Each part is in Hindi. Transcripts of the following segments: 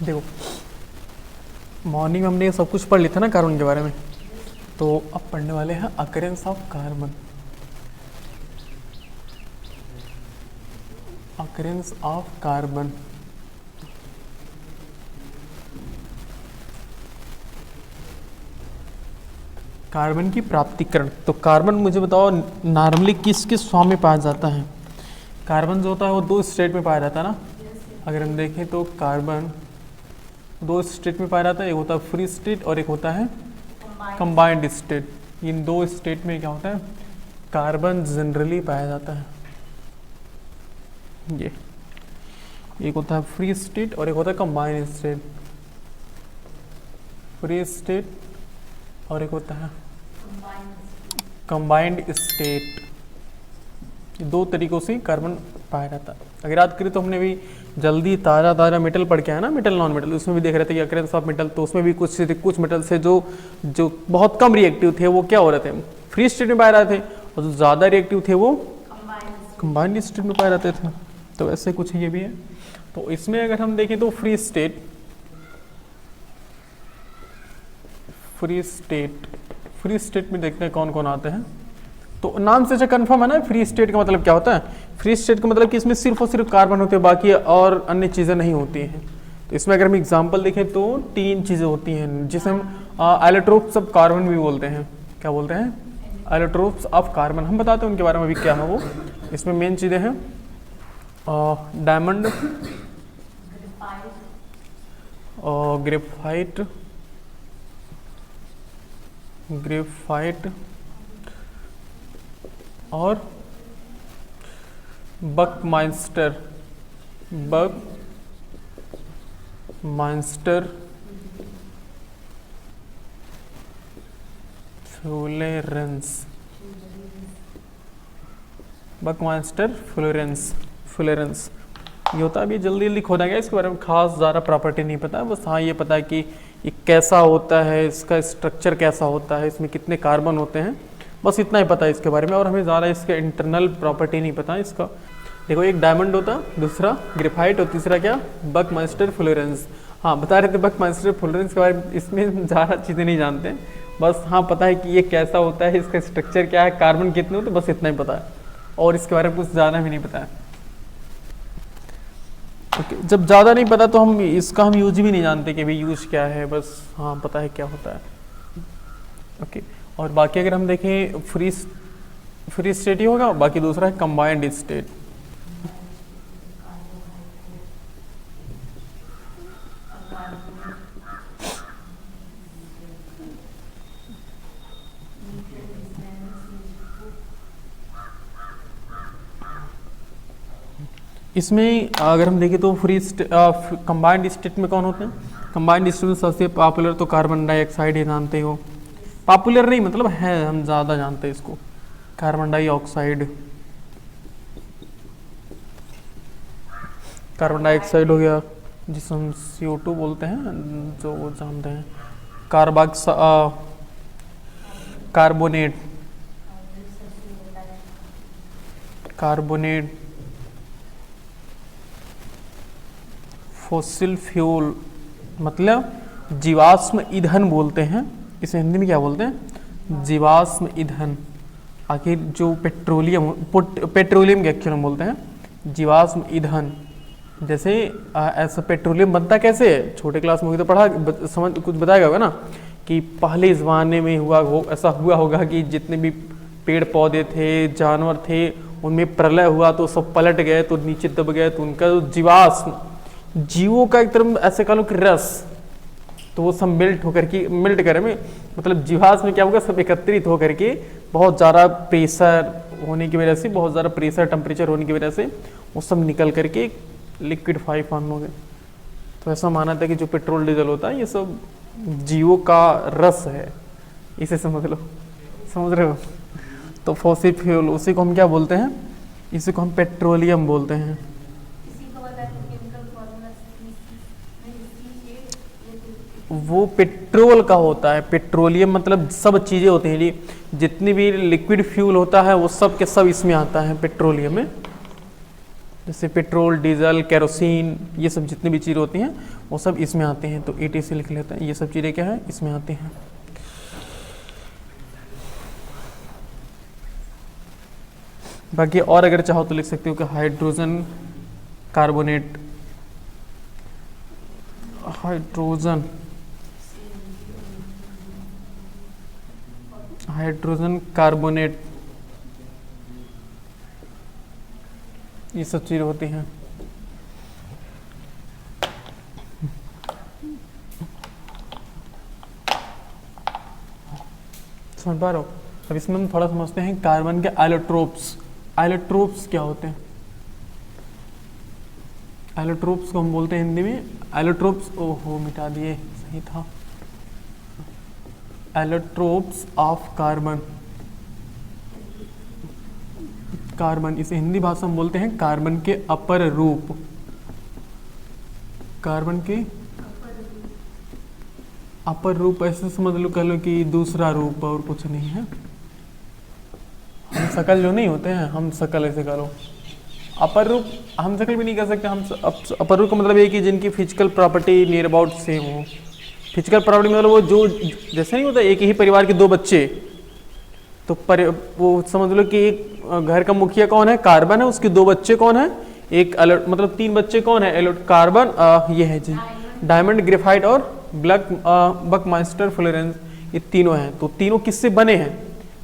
देखो मॉर्निंग में हमने ये सब कुछ पढ़ लिया था ना कार्बन के बारे में, तो अब पढ़ने वाले हैं occurrence of carbon. Occurrence of carbon, carbon की प्राप्तिकरण। तो कार्बन मुझे बताओ नॉर्मली किस किस फॉर्म में पाया जाता है? कार्बन जो होता है वो दो स्टेट में पाया जाता है ना। अगर हम देखें तो कार्बन दो स्टेट में पाया जाता है, एक होता है फ्री स्टेट और एक होता है कंबाइंड स्टेट। इन दो स्टेट में क्या होता है? कार्बन जनरली पाया जाता है। ये एक होता है फ्री स्टेट और एक होता है कंबाइंड स्टेट। फ्री स्टेट और एक होता है कंबाइंड स्टेट। दो तरीकों से कार्बन पाया जाता है। अगर याद करें तो हमने भी जल्दी ताज़ा मेटल पढ़ के आया ना, मेटल नॉन मेटल, उसमें भी देख रहे थे कि अकरेंस ऑफ मेटल, तो उसमें भी कुछ मेटल से जो बहुत कम रिएक्टिव थे वो क्या हो रहे थे? फ्री स्टेट में पाए जाते थे, और जो ज़्यादा रिएक्टिव थे वो कंबाइंड स्टेट में पाए जाते थे। तो ऐसे कुछ ये भी है। तो इसमें अगर हम देखें तो फ्री स्टेट में देखते हैं कौन कौन आते हैं। तो नाम से कंफर्म है ना, फ्री स्टेट का मतलब क्या होता है? फ्री स्टेट का मतलब कि इसमें सिर्फ और सिर्फ कार्बन होते हैं, बाकी और अन्य चीज़ें नहीं होती हैं। तो इसमें अगर हम एग्जांपल देखें तो 3 चीज़ें होती हैं जिसे हम एलोट्रोप्स ऑफ कार्बन भी बोलते हैं। क्या बोलते हैं? Allotropes of carbon. हम बताते हैं उनके बारे में भी क्या है वो। इसमें मेन चीज़ें हैं डायमंड, ग्रेफाइट और बकमाइंस्टर फ्लोरेंस ये होता है। अभी जल्दी जल्दी खोदा गया, इसके बारे में खास ज़्यादा प्रॉपर्टी नहीं पता है, बस हाँ ये पता है कि ये कैसा होता है, इसका स्ट्रक्चर कैसा होता है, इसमें कितने कार्बन होते हैं, बस इतना ही पता है इसके बारे में। और हमें ज़्यादा इसके इंटरनल प्रॉपर्टी नहीं पता है इसका। देखो एक डायमंड होता, दूसरा ग्रेफाइट और तीसरा क्या? बकमाइंस्टर फ्लोरेंस। हाँ बता रहे थे बकमाइंस्टर फ्लोरेंस के बारे में, इसमें ज़्यादा चीज़ें नहीं जानते हैं, बस हाँ पता है कि ये कैसा होता है, इसका स्ट्रक्चर क्या है, कार्बन कितने होते, बस इतना ही पता है, और इसके बारे में कुछ ज़्यादा भी नहीं पता है। ओके जब ज़्यादा नहीं पता तो हम इसका यूज भी नहीं जानते कि भाई यूज क्या है, बस हाँ पता है क्या होता है। ओके और बाकी अगर हम देखें फ्री स्टेट ही होगा, बाकी दूसरा है कंबाइंड स्टेट। इसमें अगर हम देखें तो कंबाइंड स्टेट में कौन होते हैं? कंबाइंड स्टेट में सबसे पॉपुलर तो कार्बन डाइऑक्साइड ही जानते हो। पॉपुलर नहीं मतलब है, हम ज़्यादा जानते हैं इसको, कार्बन डाइऑक्साइड। कार्बन डाइऑक्साइड हो गया जिसे हम CO2 बोलते हैं, जो वो जानते हैं। कार्बोनेट, फॉसिल फ्यूल मतलब जीवाश्म ईंधन बोलते हैं, इसे हिंदी में क्या बोलते हैं? जीवाश्म ईंधन। आखिर जो पेट्रोलियम के एक्चुअल में बोलते हैं जीवाश्म ईंधन। जैसे ऐसा पेट्रोलियम बनता कैसे है, छोटे क्लास में तो पढ़ा, समझ कुछ बताएगा होगा ना कि पहले ज़माने में ऐसा हुआ होगा कि जितने भी पेड़ पौधे थे, जानवर थे, उनमें प्रलय हुआ तो सब पलट गए, तो नीचे दब गए, तो उनका जो जीवों का एक तरह ऐसे कह लो कि रस, तो वो सब मिल्ट करे में मतलब जीवाश्म में क्या होगा, सब एकत्रित होकर के बहुत ज़्यादा प्रेशर होने की वजह से, बहुत ज़्यादा प्रेशर टेम्परेचर होने की वजह से वो सब निकल करके लिक्विड फॉर्म हो गए। तो ऐसा माना था कि जो पेट्रोल डीजल होता है ये सब जीवों का रस है, इसे समझ रहे हो। तो फॉसिल फ्यूल उसी को हम क्या बोलते हैं? इसी को हम पेट्रोलियम बोलते हैं। वो पेट्रोल का होता है, पेट्रोलियम मतलब सब चीज़ें होती हैं जी, जितनी भी लिक्विड फ्यूल होता है वो सब के सब इसमें आता है पेट्रोलियम में। जैसे पेट्रोल, डीजल, केरोसिन, ये सब जितनी भी चीज़ें होती हैं वो सब इसमें आते हैं। तो ETC लिख लेते हैं, ये सब चीज़ें क्या है इसमें आती हैं। बाकी और अगर चाहो तो लिख सकते हो कि हाइड्रोजन कार्बोनेट, हाइड्रोजन कार्बोनेट, ये सब चीज़ें होती हैं। समझ पा रहे हो? अब इसमें हम थोड़ा समझते हैं कार्बन के एलोट्रोप्स। एलोट्रोप्स क्या होते हैं? एलोट्रोप्स को हम बोलते हैं हिंदी में एलोट्रोप्स, ओहो मिटा दिए, सही था, एलोट्रोप्स ऑफ कार्बन। कार्बन, इसे हिंदी भाषा में बोलते हैं कार्बन के अपर रूप। कार्बन के अपर रूप ऐसे समझ लो, कह लो कि दूसरा रूप, और कुछ नहीं है। हम सकल जो नहीं होते हैं, हम सकल ऐसे करो, अपर रूप हम सकल भी नहीं कर सकते। हम अपर रूप का मतलब ये कि जिनकी physical property near about same हो। फिजिकल प्रॉपर्टी मतलब वो जो जैसे नहीं होता एक ही परिवार के दो बच्चे, तो वो समझ लो कि एक घर का मुखिया कौन है, कार्बन है, उसके दो बच्चे कौन है, एक मतलब तीन बच्चे कौन है, कार्बन, ये है जी डायमंड, ग्रेफाइट और बकमास्टर फ्लोरेंस, ये तीनों हैं। तो तीनों किससे बने हैं?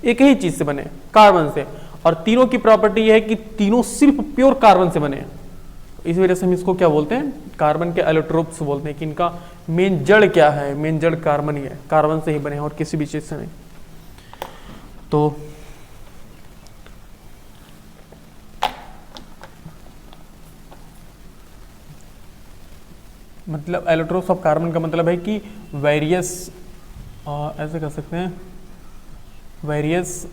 एक ही चीज से बने, कार्बन से। और तीनों की प्रॉपर्टी यह है कि तीनों सिर्फ प्योर कार्बन से बने हैं। इस वजह से हम इसको क्या बोलते हैं, कार्बन के एलोट्रोप्स बोलते हैं कि इनका मेन जड़ क्या है, मेन जड़ कार्बन ही है, कार्बन से ही बने हैं और किसी भी चीज से नहीं। तो मतलब एलोट्रोप्स ऑफ कार्बन का मतलब है कि वेरियस, ऐसे कर सकते हैं, वेरियस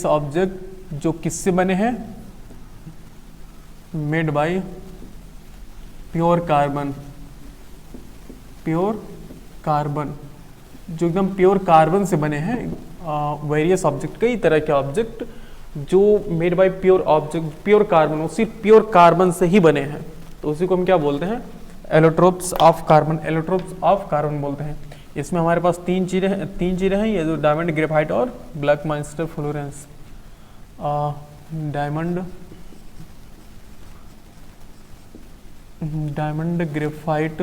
ऑब्जेक्ट जो किससे बने हैं, मेड बाय प्योर कार्बन, जो एकदम प्योर कार्बन से बने हैं। वेरियस ऑब्जेक्ट, कई तरह के ऑब्जेक्ट जो मेड बाय प्योर कार्बन, वो सिर्फ प्योर कार्बन से ही बने हैं। तो उसी को हम क्या बोलते हैं, एलोट्रोप्स ऑफ कार्बन बोलते हैं। इसमें हमारे पास तीन चीज़ें हैं, ये जो डायमंड, ग्रेफाइट और Buckmaster Florence. Diamond, graphite,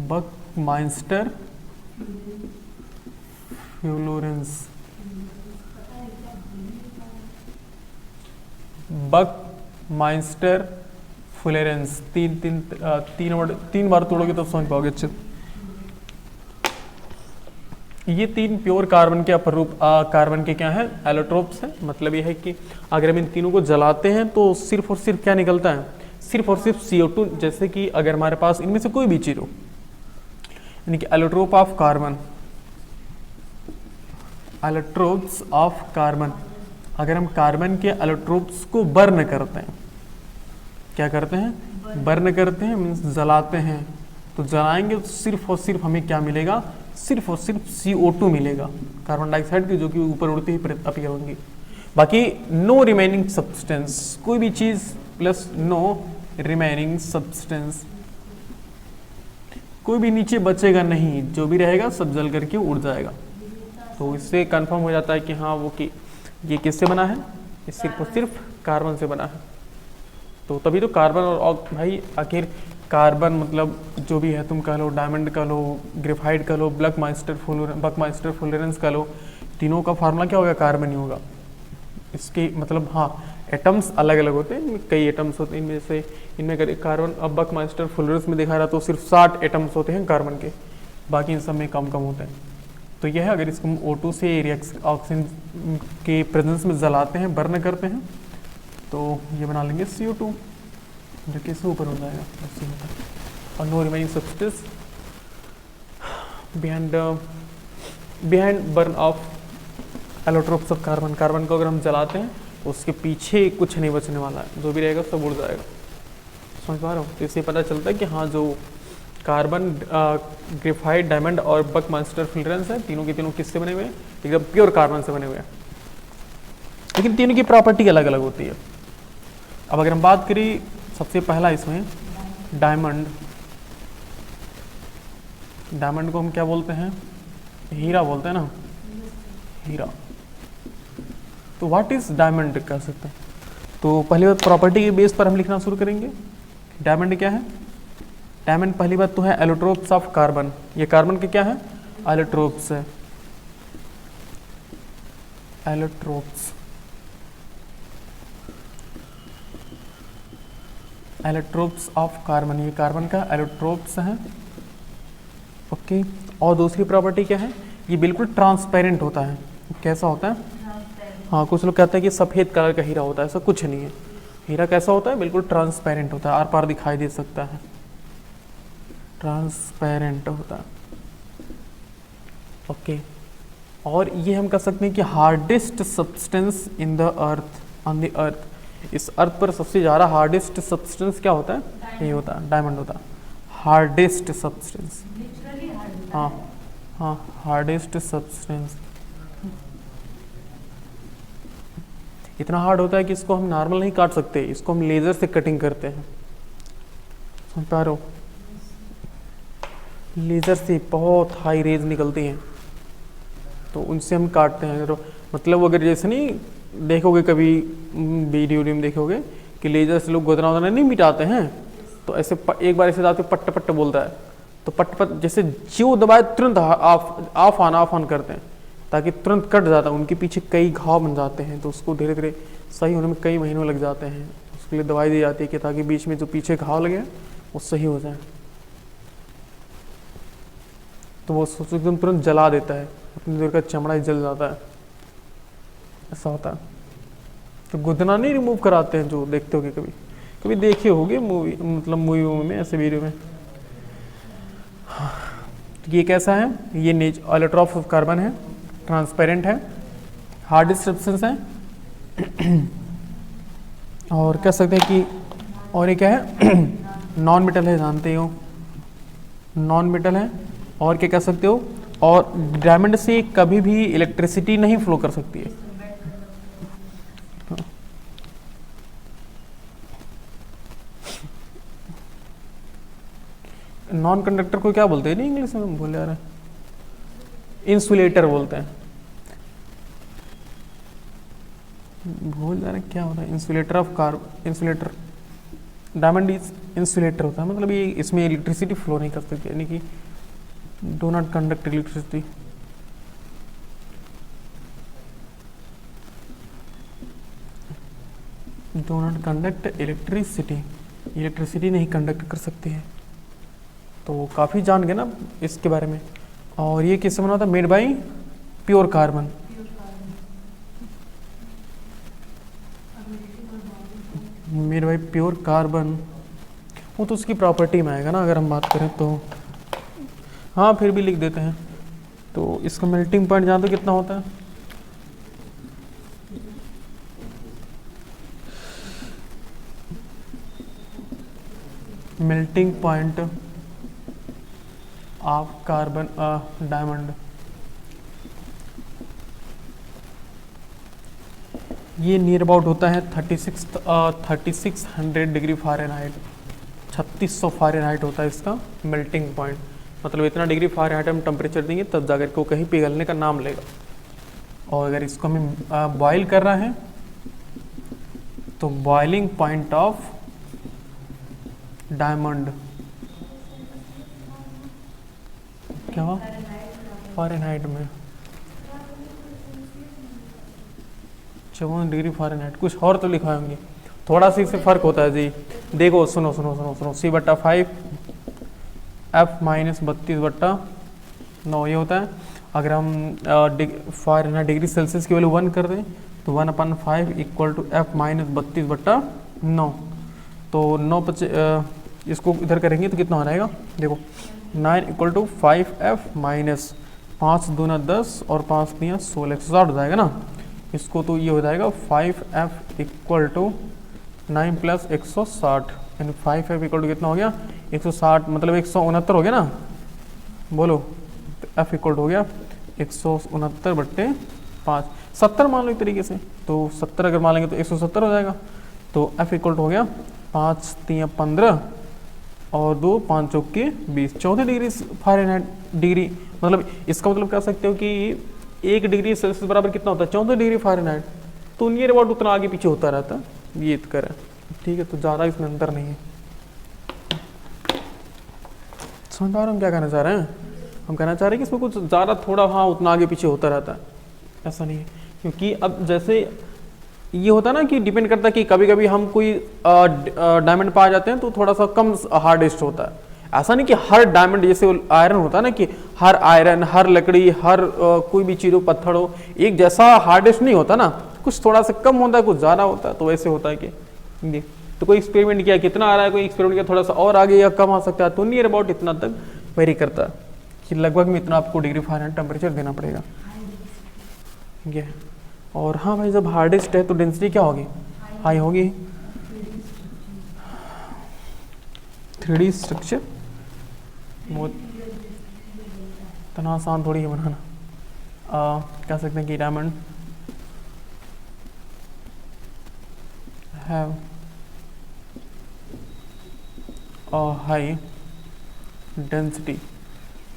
Buckmaster Florence, Buckmaster Florence, तीन बार तोड़ोगे तो समझ पाओगे अच्छे। ये तीन प्योर कार्बन के अपर रूप कार्बन के क्या है, एलोट्रोप्स है। मतलब ये है कि अगर हम इन तीनों को जलाते हैं तो सिर्फ और सिर्फ क्या निकलता है, सिर्फ और सिर्फ CO2। जैसे कि अगर हमारे पास इनमें से कोई भी चीज हो, यानी कि allotrope of carbon, allotropes of carbon, अगर हम कार्बन के एलोट्रोप्स को बर्न करते हैं, क्या करते हैं, बर्न करते हैं, मीन्स जलाते हैं, तो जलाएंगे तो सिर्फ और सिर्फ हमें क्या मिलेगा, सिर्फ और सिर्फ CO2 मिलेगा, कार्बन डाइऑक्साइड की, जो कि ऊपर उड़ते ही अपीयर होंगी। बाकी नो रिमेनिंग सब्सटेंस, कोई भी चीज प्लस नो रिमेनिंग सब्सटेंस, कोई भी नीचे बचेगा नहीं, जो भी रहेगा सब जल करके उड़ जाएगा। तो इससे कंफर्म हो जाता है कि हाँ वो कि ये किससे बना है, ये सिर्फ और सिर्फ कार्बन से बना है। तो तभी तो कार्बन और भाई आखिर कार्बन मतलब जो भी है, तुम कह लो डायमंड कह लो, ग्रेफाइट कह लो, बकमास्टर फ्लोरेंस कह लो, तीनों का फार्मूला क्या होगा, कार्बन ही होगा। इसके मतलब हाँ एटम्स अलग अलग होते हैं, कई एटम्स होते हैं इनमें से, इनमें कार्बन, अब बकमास्टर फ्लोरेंस में दिखा रहा तो सिर्फ 60 एटम्स होते हैं कार्बन के, बाकी इन सब में कम कम होते हैं। तो यह है, अगर इसको हम O2 से ऑक्सीजन के प्रेजेंस में जलाते हैं, बर्न करते हैं, तो ये बना लेंगे CO2, जो कि इससे ऊपर हो जाएगा, ऐसे होता है। और no remaining substance behind burn of allotropes of carbon. Carbon को अगर हम जलाते हैं तो उसके पीछे कुछ नहीं बचने वाला है, जो भी रहेगा सब उड़ जाएगा। समझ पा रहे हो? तो इससे पता चलता है कि हाँ जो कार्बन, ग्रेफाइट, डायमंड और बकमास्टर फिल्टर्स हैं, तीनों के तीनों किससे बने हुए हैं? एकदम प्योर कार्बन से बने हुए हैं, लेकिन तीनों की प्रॉपर्टी अलग अलग होती है। अब अगर हम बात करें सबसे पहला इसमें डायमंड, डायमंड को हम क्या बोलते हैं? हीरा बोलते हैं ना, हीरा। तो व्हाट इज डायमंड कह सकते हैं। तो पहली बात प्रॉपर्टी के बेस पर हम लिखना शुरू करेंगे। डायमंड क्या है? डायमंड पहली बात तो है एलोट्रोप्स ऑफ कार्बन। ये कार्बन के क्या है? एलोट्रोप्स है, एलोट्रोप्स, एलोट्रोप्स ऑफ कार्बन, ये कार्बन का एलोट्रोप्स है। ओके। और दूसरी प्रॉपर्टी क्या है? ये बिल्कुल ट्रांसपेरेंट होता है। कैसा होता है? हाँ, कुछ लोग कहते हैं कि सफ़ेद कलर का हीरा होता है, ऐसा कुछ नहीं है। हीरा कैसा होता है? बिल्कुल ट्रांसपेरेंट होता है, आर पार दिखाई दे सकता है, ट्रांसपेरेंट होता है। ओके। और ये हम कह सकते हैं कि hardest substance in the earth, on the earth, इस अर्थ पर सबसे ज़्यादा हार्डेस्ट सब्सटेंस क्या होता है? ये होता है, डायमंड होता है, हार्डेस्ट सब्सटेंस। हाँ हाँ, हार्डेस्ट सब्सटेंस। इतना हार्ड होता है कि इसको हम नॉर्मल नहीं काट सकते, इसको हम लेज़र से कटिंग करते हैं, समझ पा रहे हो? लेज़र से बहुत हाई रेज निकलती हैं, तो उनसे हम काटते हैं। तो मतलब अगर जैसे नहीं देखोगे कभी वीडियो में देखोगे कि लेज़र से लोग गोदना वोदना नहीं मिटाते हैं, तो ऐसे एक बार ऐसे जाते पट्ट पट्ट बोलता है, तो पट्ट पट्ट जैसे जो दबाए तुरंत ऑफ ऑन करते हैं, ताकि तुरंत कट जाता है। उनके पीछे कई घाव बन जाते हैं, तो उसको धीरे धीरे सही होने में कई महीनों लग जाते हैं। उसके लिए दवाई दी जाती है कि ताकि बीच में जो पीछे घाव लगे वो सही हो जाए। तो वो एकदम तुरंत जला देता है, अपनी देर का चमड़ा ही जल जाता है, ऐसा होता है। तो गुदना नहीं रिमूव कराते हैं, जो देखते होगे कभी कभी देखे होगे मूवी, मतलब मूवी में ऐसे वीडियो में। तो ये कैसा है? ये एलोट्रोप ऑफ कार्बन है, ट्रांसपेरेंट है, हार्डेस्ट सब्सटेंस है, और कह सकते हैं कि और ये क्या है? नॉन मेटल है, जानते हो नॉन मेटल है। और क्या कह सकते हो? और डायमंड से कभी भी इलेक्ट्रिसिटी नहीं फ्लो कर सकती है। नॉन कंडक्टर को क्या बोलते हैं नहीं इंग्लिश में? बोले यार, इंसुलेटर बोलते हैं। भूल जा रहे क्या होता है? Insulator of insulator, diamond is insulator होता है, मतलब ये इसमें इलेक्ट्रिसिटी फ्लो नहीं कर सकती, यानी कि do not conduct electricity. Do not conduct electricity, electricity नहीं कंडक्ट कर सकती है। तो काफ़ी जान गए ना इसके बारे में। और ये किससे बना था? Made by pure carbon. Made by pure carbon, वो तो उसकी प्रॉपर्टी में आएगा ना अगर हम बात करें तो। हाँ, फिर भी लिख देते हैं। तो इसका मेल्टिंग पॉइंट जान तो कितना होता है? Melting point of carbon diamond, ये नियर अबाउट होता है 3600 डिग्री फ़ारेनहाइट, 3600 फ़ारेनहाइट होता है इसका मेल्टिंग पॉइंट। मतलब इतना डिग्री फ़ारेनहाइट हम टेम्परेचर देंगे तब जाकर को कहीं पिघलने का नाम लेगा। और अगर इसको हमें बॉयल कर रहा है तो बॉइलिंग पॉइंट ऑफ डायमंड क्या हुआ? फ़ारेनहाइट में 54 डिग्री फ़ारेनहाइट। कुछ और तो लिखा होंगे, थोड़ा सा इससे फ़र्क होता है जी। देखो सुनो सुनो सुनो सुनो, C/5 F-32/9 ये होता है। अगर हम फ़ारेनहाइट डिग्री सेल्सियस की वैल्यू 1 कर दें तो 1/5 इक्वल टू F-32/9। तो 9 इसको इधर करेंगे तो कितना हो जाएगा? देखो 9 इक्वल टू 5F माइनस 5 दूना 10 और 5 दिया 16, 160 हो जाएगा ना। इसको तो ये हो जाएगा 5F इक्वल टू 9 प्लस 160, यानी 5F इक्वल टू कितना हो गया? 160 मतलब 169 हो गया ना, बोलो F इक्वल हो गया 169/5, 70 मान लो एक तरीके से, तो 70 अगर मान लेंगे तो 170 हो जाएगा। तो F इक्वल हो गया 5 3 15 और 2 5 चौक के 20, 14 डिग्री फ़ारेनहाइट डिग्री, मतलब इसका मतलब कह सकते हो कि 1 डिग्री सेल्सियस बराबर कितना होता है, 14 डिग्री फ़ारेनहाइट। तो नियर अबाउट उतना आगे पीछे होता रहता है, ये कर, ठीक है। तो ज़्यादा इसमें अंतर नहीं है। समझ पा रहे हम क्या कहना चाह रहे हैं? हम कहना चाह रहे हैं कि इसमें कुछ ज़्यादा थोड़ा हाँ उतना आगे पीछे होता रहता है, ऐसा नहीं है। क्योंकि अब जैसे ये होता है ना कि डिपेंड करता है कि कभी कभी हम कोई डायमंड पा जाते हैं तो थोड़ा सा कम हार्डेस्ट होता है। ऐसा नहीं कि हर डायमंड, जैसे आयरन होता है ना कि हर आयरन, हर लकड़ी, हर कोई भी चीज़ हो, पत्थर हो, एक जैसा हार्डेस्ट नहीं होता ना, कुछ थोड़ा सा कम होता है, कुछ ज़्यादा होता है। तो वैसे होता है कि ये तो कोई एक्सपेरिमेंट किया कितना आ रहा है, कोई एक्सपेरिमेंट किया थोड़ा सा और आगे या कम आ सकता है, तो नियर अबाउट इतना तक वेरी करता है कि लगभग में इतना आपको डिग्री फ़ारेनहाइट टेम्परेचर देना पड़ेगा, ठीक है। और हाँ भाई, जब हार्डेस्ट है तो डेंसिटी क्या होगी, हाई होगी। 3D स्ट्रक्चर बहुत इतना आसान थोड़ी है बनाना। कह सकते हैं कि डायमंड हैव हाई डेंसिटी,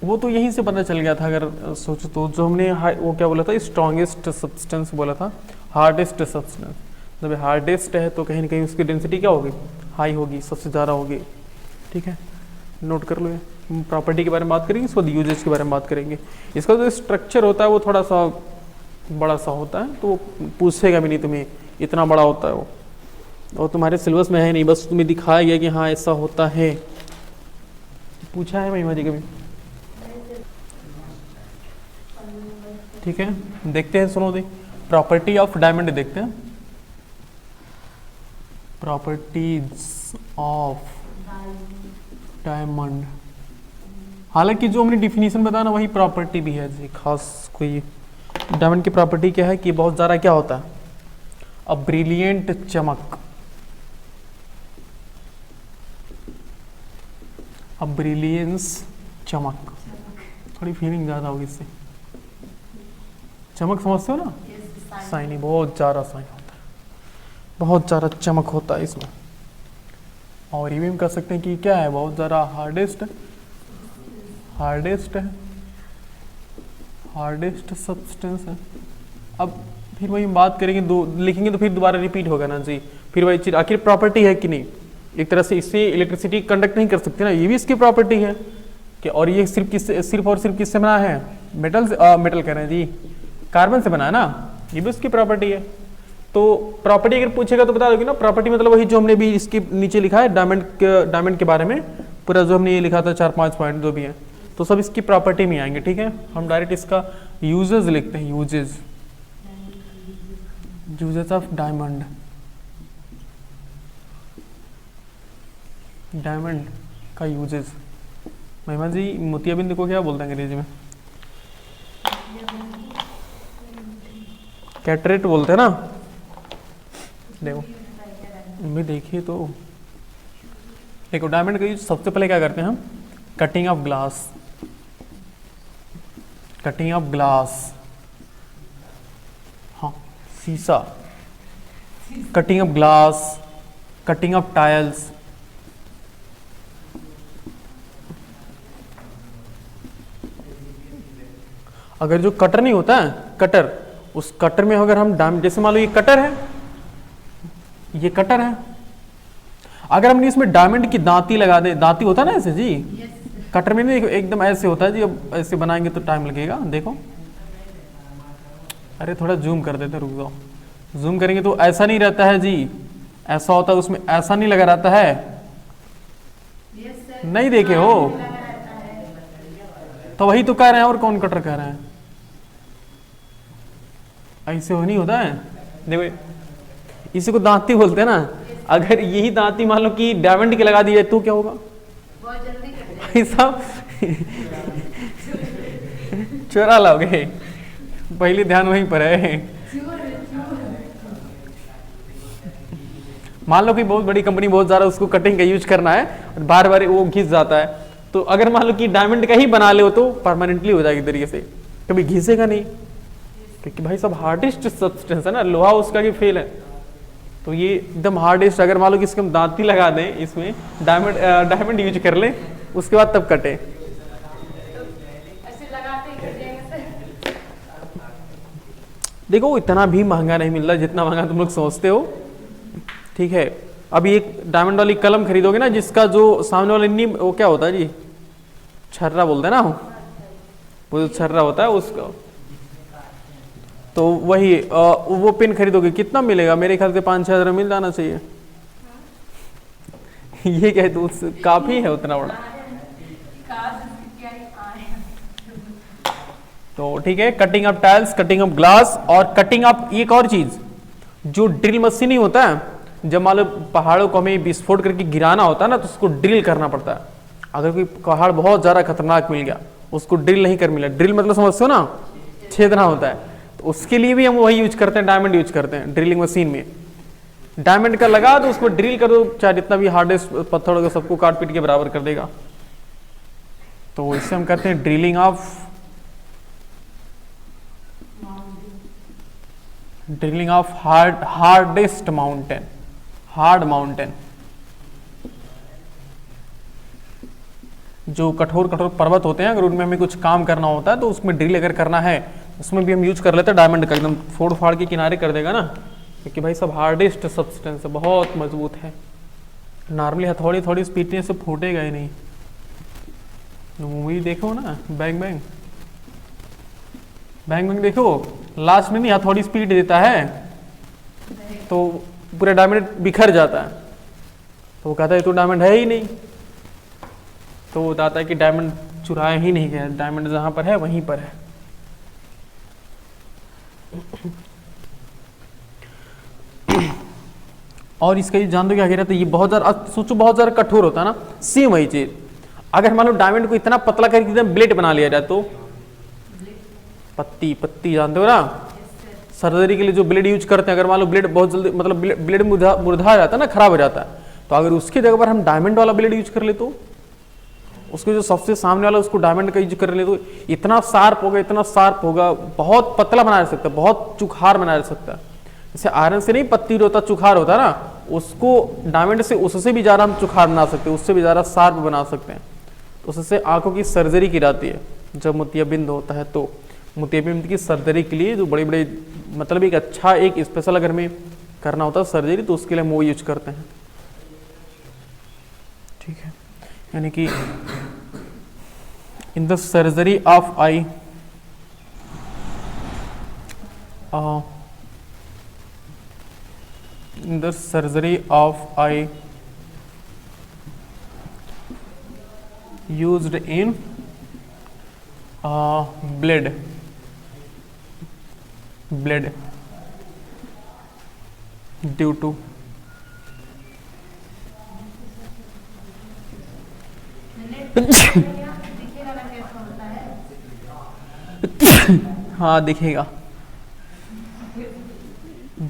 वो तो यहीं से पता चल गया था अगर सोचो तो। जो हमने वो क्या बोला था, स्ट्रॉन्गेस्ट सब्सटेंस बोला था, हार्डेस्ट सब्सटेंस। जब हार्डेस्ट है तो कहीं ना कहीं उसकी डेंसिटी क्या होगी, हाई होगी, सबसे ज़्यादा होगी, ठीक है। नोट कर लो, ये प्रॉपर्टी के बारे में बात करेंगे, इसके बाद यूजेज के बारे में बात करेंगे। इसका जो स्ट्रक्चर होता है वो थोड़ा सा बड़ा सा होता है, तो पूछेगा भी नहीं तुम्हें इतना बड़ा होता है वो, और तुम्हारे सिलेबस में है नहीं, बस तुम्हें दिखाया गया कि हाँ ऐसा होता है। पूछा है महिमा जी कभी, ठीक है। देखते हैं, सुनो दे, प्रॉपर्टी ऑफ डायमंड देखते हैं। प्रॉपर्टीज ऑफ डायमंड, हालांकि जो हमने डिफिनीशन बताया ना वही प्रॉपर्टी भी है जी, खास कोई डायमंड की प्रॉपर्टी क्या है कि बहुत ज़्यादा क्या होता है, अ ब्रिलियंट चमक, अ ब्रिलियंस चमक, थोड़ी फीलिंग ज़्यादा होगी इससे। चमक समझते हो ना, शाइनी, बहुत ज़्यादा शाइन होता है, बहुत ज़्यादा चमक होता है इसमें। और ये भी हम कह सकते हैं कि क्या है, बहुत ज़्यादा हार्डेस्ट सब्सटेंस है। अब फिर वही हम बात करेंगे, दो लिखेंगे तो फिर दोबारा रिपीट होगा ना जी, फिर वही चीज़ आखिर प्रॉपर्टी है कि नहीं। एक तरह से इससे इलेक्ट्रिसिटी कंडक्ट नहीं कर सकती ना, ये भी इसकी प्रॉपर्टी है कि। और ये सिर्फ किससे बना है, मेटल कह रहे हैं जी, कार्बन से बना है ना, ये भी उसकी प्रॉपर्टी है। तो प्रॉपर्टी अगर पूछेगा तो बता दोगे ना, प्रॉपर्टी मतलब वही जो हमने भी इसके नीचे लिखा है डायमंड के बारे में, पूरा जो हमने ये लिखा था 4-5 पॉइंट जो भी है, तो सब इसकी प्रॉपर्टी में आएंगे, ठीक है। हम डायरेक्ट इसका यूजेस लिखते हैं, यूजेस ऑफ डायमंड का यूजेस। महिमा जी, मोतियाबिंद को क्या बोलते हैं अंग्रेजी में, कैटरेट बोलते हैं ना। देखो मैं देखिए तो देखो, डायमंड का यूज सबसे पहले क्या करते हैं हम, कटिंग ऑफ ग्लास, हाँ शीशा, cutting of glass, cutting of tiles, अगर जो कटर नहीं होता है, कटर, उस कटर में अगर हम डायमंड, जैसे मान लो ये कटर है, अगर हमने इसमें डायमंड की दांती लगा दे, दांती होता है ना ऐसे जी, कटर में नहीं एकदम ऐसे होता है जी। अब ऐसे बनाएंगे तो टाइम लगेगा, देखो, अरे थोड़ा जूम कर देते, रुक जाओ, जूम करेंगे तो ऐसा नहीं रहता है जी, ऐसा होता है, उसमें ऐसा नहीं लगा रहता है, नहीं देखे हो तो वही तो कह रहे हैं, और कौन कटर कह रहे हैं, ऐसे हो नहीं होता है। देखो इसी को दांती बोलते हैं ना, अगर यही दांती मान लो कि डायमंड की लगा दी जाए तो क्या होगा, सब चोरा लाओगे, पहले ध्यान वहीं पर है। मान लो कि बहुत बड़ी कंपनी बहुत ज़्यादा उसको कटिंग का यूज करना है और बार बार वो घिस जाता है, तो अगर मान लो कि डायमंड का ही बना ले तो परमानेंटली हो जाएगी तरीके से, कभी घिसेगा नहीं, क्योंकि भाई सब हार्डेस्ट सब्सटेंस है ना, लोहा उसका भी फेल है, तो ये एकदम हार्डेस्ट। अगर मान लो कि इसके हम दांती लगा दें, इसमें डायमंड यूज कर लें, उसके बाद तब कटे। देखो इतना भी महंगा नहीं मिल रहा जितना महंगा तुम लोग सोचते हो, ठीक है। अभी एक डायमंड वाली कलम खरीदोगे ना, जिसका जो सामने वाला नीम वो क्या होता है जी, छर्रा बोलते हैं ना, वो जो छर्रा होता है उसका, तो वही वो पेन खरीदोगे कितना मिलेगा, मेरे ख्याल से 5-6 हज़ार मिल जाना चाहिए। ये क्या है, तो काफी है उतना बड़ा। तो ठीक है, cutting of tiles, cutting of glass, और कटिंग ऑफ एक और चीज, जो ड्रिल मशीन ही होता है, जब मान लो पहाड़ों को हमें विस्फोट करके गिराना होता है ना, तो उसको ड्रिल करना पड़ता है। अगर कोई पहाड़ बहुत ज्यादा खतरनाक मिल गया, उसको ड्रिल नहीं कर मिला, ड्रिल मतलब समझते हो ना, छेदना होता है, तो उसके लिए भी हम वही यूज करते हैं, डायमंड यूज करते हैं ड्रिलिंग मशीन में। डायमंड का लगा तो उसको ड्रिल कर दो, चाहे जितना भी हार्डेस्ट पत्थर होगा सबको काट पीट के बराबर कर देगा। तो इससे हम करते हैं drilling of hardest mountain, hard mountain, जो कठोर कठोर पर्वत होते हैं, अगर उनमें हमें कुछ काम करना होता है तो उसमें ड्रिल अगर करना है, उसमें भी हम यूज कर लेते हैं डायमंड का, एकदम फोड़ फाड़ के किनारे कर देगा ना, क्योंकि भाई सब हार्डेस्ट सब्सटेंस है, बहुत मजबूत है। नॉर्मली हथौड़ी थोड़ी पीटने से फूटेगा ही नहीं। मूवी देखो ना, बैंग बैंग, बैंग बैंग देखो, लास्ट में नहीं हथौड़ी स्पीड देता है तो पूरा डायमंड बिखर जाता है, तो वो कहता है तो डायमंड है ही नहीं, तो वो बताता है कि डायमंड चुराया ही नहीं गया, डायमंड जहां पर है वहीं पर है। और इसका ये जान दो क्या कह रहा था, ये बहुत ज्यादा सोचो, बहुत ज्यादा कठोर होता है ना, सेम वही चीज। अगर मान लो डायमंड को इतना पतला करके एकदम ब्लेड बना लिया जाए, तो पत्ती जानते हो ना, सर्जरी के लिए जो ब्लेड यूज करते हैं, अगर मान लो ब्लेड बहुत जल्दी, मतलब ब्लेड मुरझा जाता है ना, खराब हो जाता है, तो अगर उसकी जगह पर हम डायमंड वाला ब्लेड यूज कर ले, तो उसके जो सबसे सामने वाला उसको डायमंड का यूज कर ले, तो इतना शार्प होगा, इतना शार्प होगा, बहुत पतला बनाया जा सकता है, बहुत चुखार बनाया जा सकता है। जैसे आयरन से नहीं पत्ती होता, चुखार होता है ना, उसको डायमंड से उससे भी ज्यादा हम चुखार बना सकते हैं, उससे भी ज्यादा शार्प बना सकते हैं। तो उससे आंखों की सर्जरी की जाती है, जब मोतियाबिंद होता है, तो मोतियाबिंद की सर्जरी के लिए जो बड़े बड़े, मतलब एक अच्छा एक स्पेशल अगर हमें करना होता है सर्जरी, तो उसके लिए हम वो यूज करते हैं, ठीक है। यानी कि इन the surgery of I, in the surgery of eye used in blade due to हाँ दिखेगा,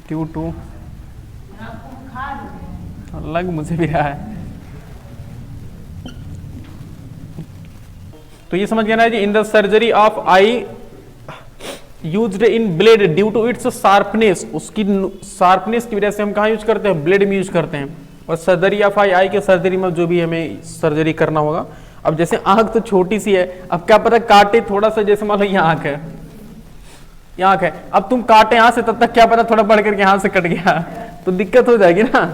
ड्यू टू, लग मुझे भी रहा है। तो ये समझ गया ना जी, in the surgery of I used in blade due to its sharpness, उसकी शार्पनेस की वजह से हम कहाँ यूज करते हैं, ब्लेड में यूज करते हैं। और सर्जरी ऑफ आई, आई के सर्जरी में जो भी हमें सर्जरी करना होगा, अब जैसे आंख तो छोटी सी है, अब क्या पता काटे थोड़ा सा, जैसे मान लो ये आंख है, ये आंख है, अब तुम काटे यहां से, तब तक क्या पता थोड़ा बढ़ करके यहां से कट गया, तो दिक्कत हो जाएगी ना,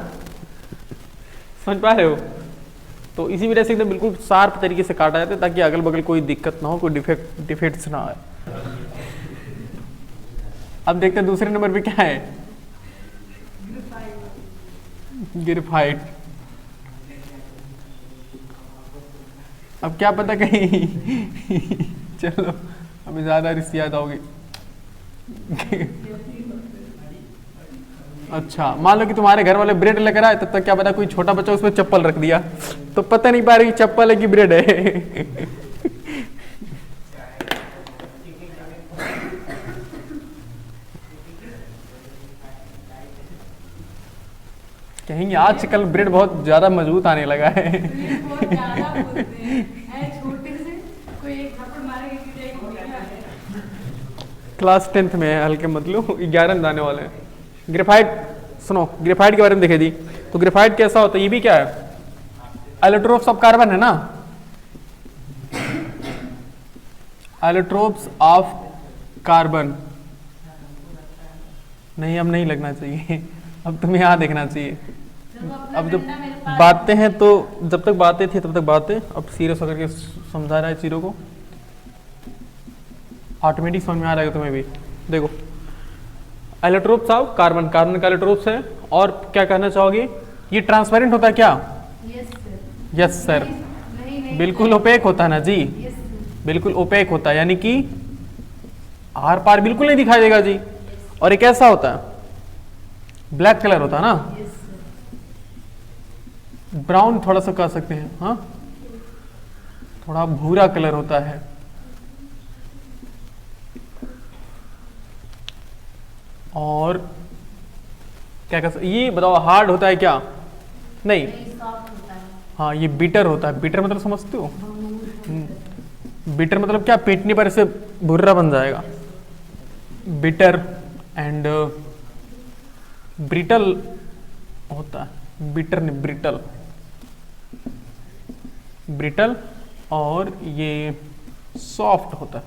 समझ पा रहे हो। तो इसी वजह से एकदम बिल्कुल शार्प तरीके से काटा जाता है, ताकि अगल बगल कोई दिक्कत ना हो, कोई डिफेक्ट्स ना आए। अब देखते हैं दूसरे नंबर पे क्या है, ग्रेफाइट। अब क्या पता कहीं चलो अभी ज्यादा रिश्ती याद आओगे। अच्छा मान लो कि तुम्हारे घर वाले ब्रेड लेकर आए, तब तक क्या पता कोई छोटा बच्चा उसमें चप्पल रख दिया, तो पता नहीं पा रही चप्पल है कि ब्रेड है। कहेंगे आजकल ब्रेड बहुत ज्यादा मजबूत आने लगा है। बहुत ज्यादा बोलते हैं, छोटे से कोई एक थप्पड़ मारेगा कि जाएगी बढ़िया है। क्लास 10th में है, हल्के मतलब 11 में जाने वाले हैं। ग्रेफाइट, सुनो ग्रेफाइट के बारे में देखे जी। तो ग्रेफाइट कैसा होता है, ये भी क्या है, एलोट्रोप्स ऑफ कार्बन है ना, एलोट्रोप्स ऑफ कार्बन। नहीं, अब नहीं लगना चाहिए, अब तुम्हें यहाँ देखना चाहिए। अब जब बातें हैं तो जब तक बातें थी तब तक बातें, अब सीरियस होकर के समझा रहा है चीज़ों को, ऑटोमेटिक समझ में आ रहेगा तुम्हें भी। देखो एलोट्रोप्स ऑफ कार्बन, कार्बन का एलोट्रोप्स है। और क्या कहना चाहोगे, ये ट्रांसपेरेंट होता है क्या? यस सर, बिल्कुल ओपेक होता है ना जी, बिल्कुल ओपेक होता है, यानी कि आर पार बिल्कुल नहीं दिखाई देगा जी। और एक ऐसा होता है, ब्लैक कलर होता है ना, ब्राउन थोड़ा सा कह सकते हैं, हाँ थोड़ा भूरा कलर होता है। और क्या कह सकते, ये बताओ हार्ड होता है क्या? नहीं, हाँ ये बिटर होता है। बिटर मतलब समझते हो? बिटर मतलब क्या, पीटने पर इसे भुर्रा बन जाएगा। बिटर एंड ब्रिटल होता है, बिटर नहीं ब्रिटल, ब्रिटल। और ये सॉफ्ट होता है,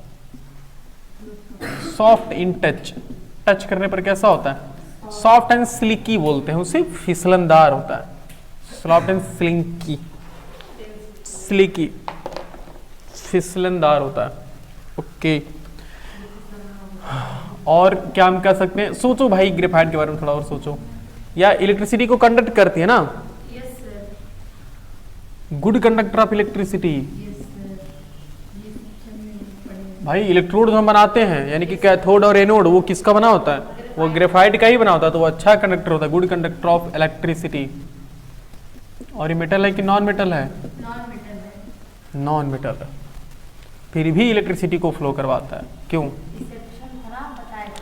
सॉफ्ट इन टच, टच करने पर कैसा होता है, सॉफ्ट एंड स्लिकी बोलते हैं उसे, फिसलनदार होता है, सॉफ्ट एंड स्लिकी, स्लिकी फिसलनदार होता है। ओके, और क्या हम कह सकते हैं, सोचो भाई ग्रेफाइट के बारे में थोड़ा और सोचो। या इलेक्ट्रिसिटी को कंडक्ट करती है ना, गुड कंडक्टर ऑफ इलेक्ट्रिसिटी। भाई इलेक्ट्रोड जो हम बनाते हैं, यानी कि कैथोड और एनोड, वो किसका बना होता है? वो ग्रेफाइट का ही बना होता है, तो वो अच्छा कंडक्टर होता है, गुड कंडक्टर ऑफ इलेक्ट्रिसिटी। और ये मेटल है कि नॉन मेटल है? नॉन मेटल है, फिर भी इलेक्ट्रिसिटी को फ्लो करवाता है, क्यों?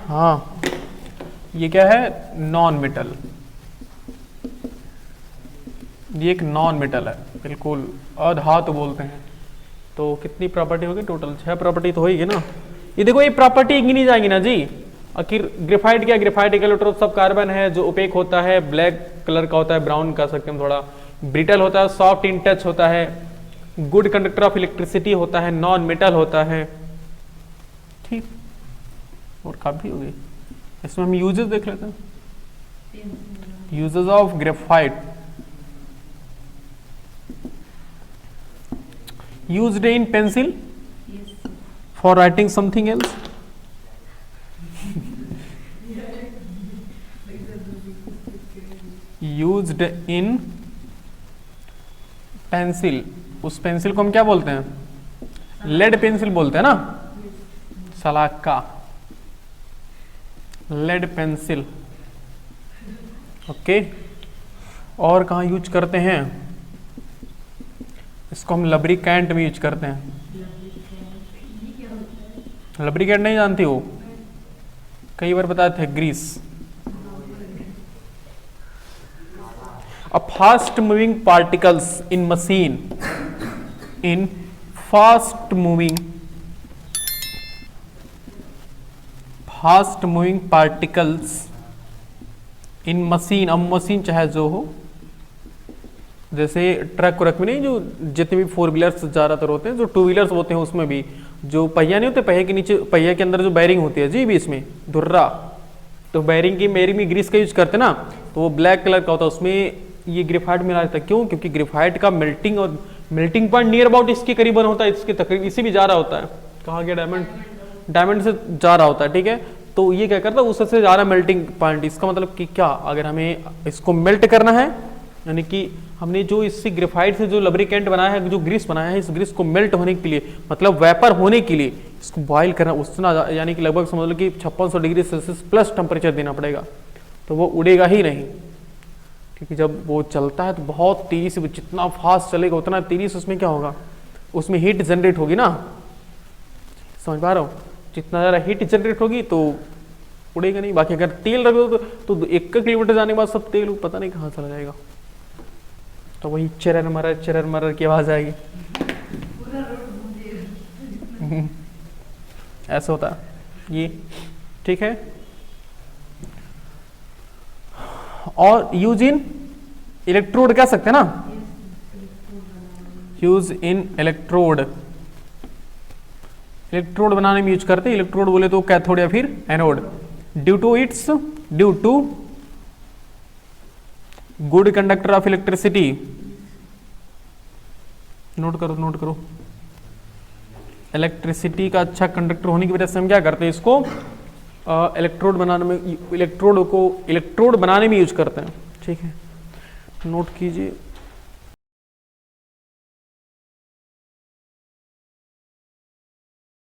हाँ, ये क्या है, नॉन मेटल, ये एक नॉन मेटल है बिल्कुल, अधातु बोलते हैं। तो कितनी प्रॉपर्टी होगी टोटल? 6 प्रॉपर्टी तो होगी ना। ये देखो ये प्रॉपर्टी गिनी जाएंगी ना जी। आखिर ग्रेफाइट क्या, ग्रेफाइट एक एलोट्रोप्स ऑफ कार्बन है जो ओपेक होता है, ब्लैक कलर का होता है, ब्राउन कह सकते हैं थोड़ा, ब्रिटल होता है, सॉफ्ट इन टच होता है, गुड कंडक्टर ऑफ इलेक्ट्रिसिटी होता है, नॉन मेटल होता है। ठीक, और काफी हो गई। इसमें हम यूजेस देख लेते हैं। Uses of graphite, used in pencil for writing something else, used in pencil, उस पेंसिल को हम क्या बोलते हैं? लेड पेंसिल बोलते हैं ना, सलाका, लेड पेंसिल। ओके, और कहाँ यूज करते हैं इसको? हम लब्रिकेंट में यूज करते हैं। लब्रिकेंट नहीं जानती हो? कई बार बताए थे, Greece. A fast moving particles in machine, in fast moving particles in machine, अब मशीन चाहे जो हो, जैसे ट्रक व्रक में नहीं, जो जितने भी 4 व्हीलर्स ज़्यादातर होते हैं, जो 2 व्हीलर्स होते हैं उसमें भी जो पहिया नहीं होते, पहिए के नीचे, पहिया के अंदर जो बैरिंग होती है जी बीच में धुर्रा, तो बैरिंग में ग्रीस का यूज करते हैं ना, तो वो ब्लैक कलर का होता है, उसमें ये ग्रेफाइट मिला जाता है। क्यों? क्योंकि ग्रेफाइट का मेल्टिंग पॉइंट नियर अबाउट इसके करीबन होता है, इसके तकरीबन इसी भी जा रहा होता है। कहाँ गया डायमंड? डायमंड से जा रहा होता है, ठीक है। तो ये क्या करता है, उससे जा रहा मेल्टिंग पॉइंट। इसका मतलब कि क्या, अगर हमें इसको मेल्ट करना है, यानी कि हमने जो इससे ग्रेफाइट से जो लब्रिकेंट बनाया है, जो ग्रीस बनाया है, इस ग्रीस को मेल्ट होने के लिए, मतलब वेपर होने के लिए इसको बॉईल करना, उतना यानी कि लगभग समझ लो कि 5600 डिग्री सेल्सियस प्लस टेम्परेचर देना पड़ेगा, तो वो उड़ेगा ही नहीं। क्योंकि जब वो चलता है तो बहुत तेजी से, जितना फास्ट चलेगा उतना तेजी से उसमें क्या होगा, उसमें हीट जनरेट होगी ना, समझ पा रहे हो? जितना ज़्यादा हीट जनरेट होगी तो उड़ेगा नहीं। बाकी अगर तेल रख दो तो 1 किलोमीटर जाने के बाद सब तेल पता नहीं कहाँ चला जाएगा, तो वही चरर मरर की आवाज आएगी। पूरा रोड घूम ऐसा होता है ये, ठीक है। और यूज इन इलेक्ट्रोड कह सकते हैं ना, यूज इन इलेक्ट्रोड, इलेक्ट्रोड बनाने में यूज करते हैं। इलेक्ट्रोड बोले तो कैथोड या फिर anode. Due to good conductor of electricity, note करो, इलेक्ट्रिसिटी का अच्छा कंडक्टर होने की वजह से हम क्या करते हैं, इसको इलेक्ट्रोड बनाने में, इलेक्ट्रोड बनाने में यूज करते हैं, ठीक है। नोट कीजिए।